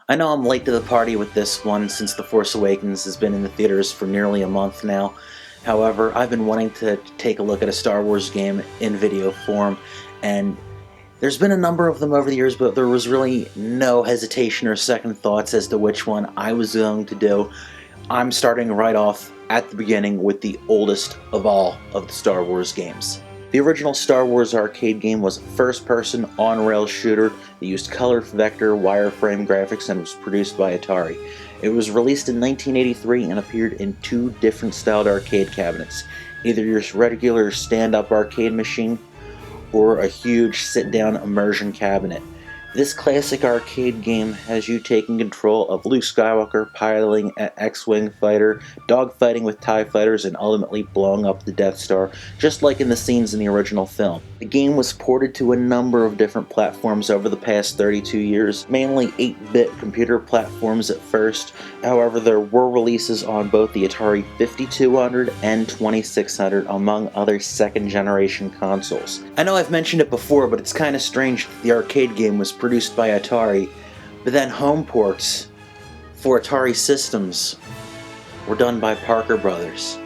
I know I'm late to the party with this one since The Force Awakens has been in the theaters for nearly a month now. However, I've been wanting to take a look at a Star Wars game in video form, and there's been a number of them over the years, but there was really no hesitation or second thoughts as to which one I was going to do. I'm starting right off at the beginning with the oldest of all of the Star Wars games. The original Star Wars arcade game was a first-person, on-rails shooter that used color vector wireframe graphics and was produced by Atari. It was released in 1983 and appeared in two different styled arcade cabinets, either your regular stand-up arcade machine or a huge sit-down immersion cabinet. This classic arcade game has you taking control of Luke Skywalker, piloting an X-Wing fighter, dogfighting with TIE fighters, and ultimately blowing up the Death Star, just like in the scenes in the original film. The game was ported to a number of different platforms over the past 32 years, mainly 8-bit computer platforms at first. However, there were releases on both the Atari 5200 and 2600, among other second-generation consoles. I know I've mentioned it before, but it's kind of strange that the arcade game was produced by Atari, but then home ports for Atari systems were done by Parker Brothers.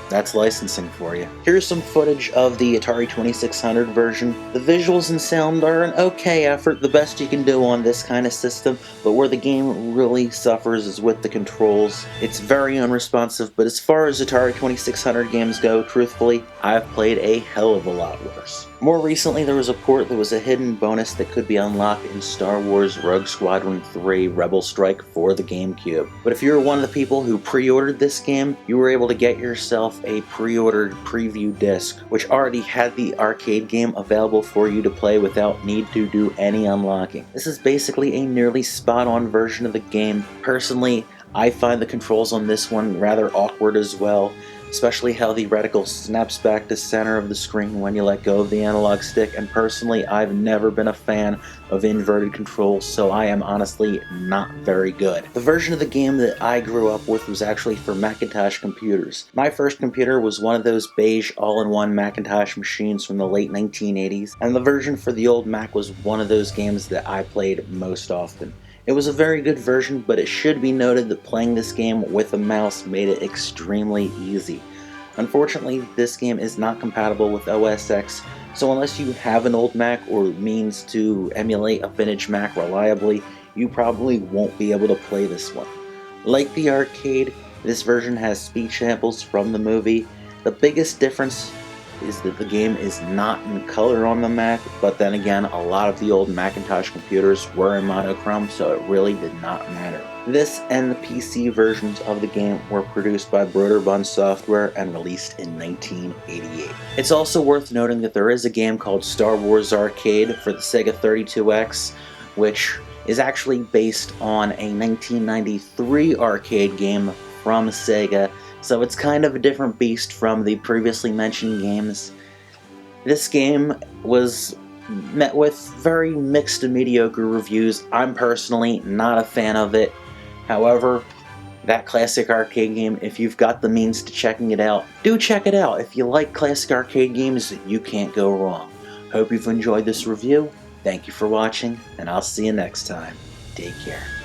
That's licensing for you. Here's some footage of the Atari 2600 version. The visuals and sound are an okay effort, the best you can do on this kind of system, but where the game really suffers is with the controls. It's very unresponsive, but as far as Atari 2600 games go, truthfully, I've played a hell of a lot worse. More recently, there was a port that was a hidden bonus that could be unlocked in Star Wars Rogue Squadron 3 Rebel Strike for the GameCube. But if you were one of the people who pre-ordered this game, you were able to get yourself a pre-ordered preview disc, which already had the arcade game available for you to play without need to do any unlocking. This is basically a nearly spot-on version of the game. Personally, I find the controls on this one rather awkward as well, especially how the reticle snaps back to center of the screen when you let go of the analog stick, and personally I've never been a fan of inverted controls, so I am honestly not very good. The version of the game that I grew up with was actually for Macintosh computers. My first computer was one of those beige all-in-one Macintosh machines from the late 1980s, and the version for the old Mac was one of those games that I played most often. It was a very good version, but it should be noted that playing this game with a mouse made it extremely easy. Unfortunately, this game is not compatible with OS X, so unless you have an old Mac or means to emulate a vintage Mac reliably, you probably won't be able to play this one. Like the arcade, this version has speech samples from the movie. The biggest difference is that the game is not in color on the Mac, but then again, a lot of the old Macintosh computers were in monochrome, so it really did not matter. This and the PC versions of the game were produced by Broderbund Software and released in 1988. It's also worth noting that there is a game called Star Wars Arcade for the Sega 32X, which is actually based on a 1993 arcade game from Sega, so it's kind of a different beast from the previously mentioned games. This game was met with very mixed to mediocre reviews. I'm personally not a fan of it. However, that classic arcade game, if you've got the means to checking it out, do check it out. If you like classic arcade games, you can't go wrong. Hope you've enjoyed this review. Thank you for watching, and I'll see you next time. Take care.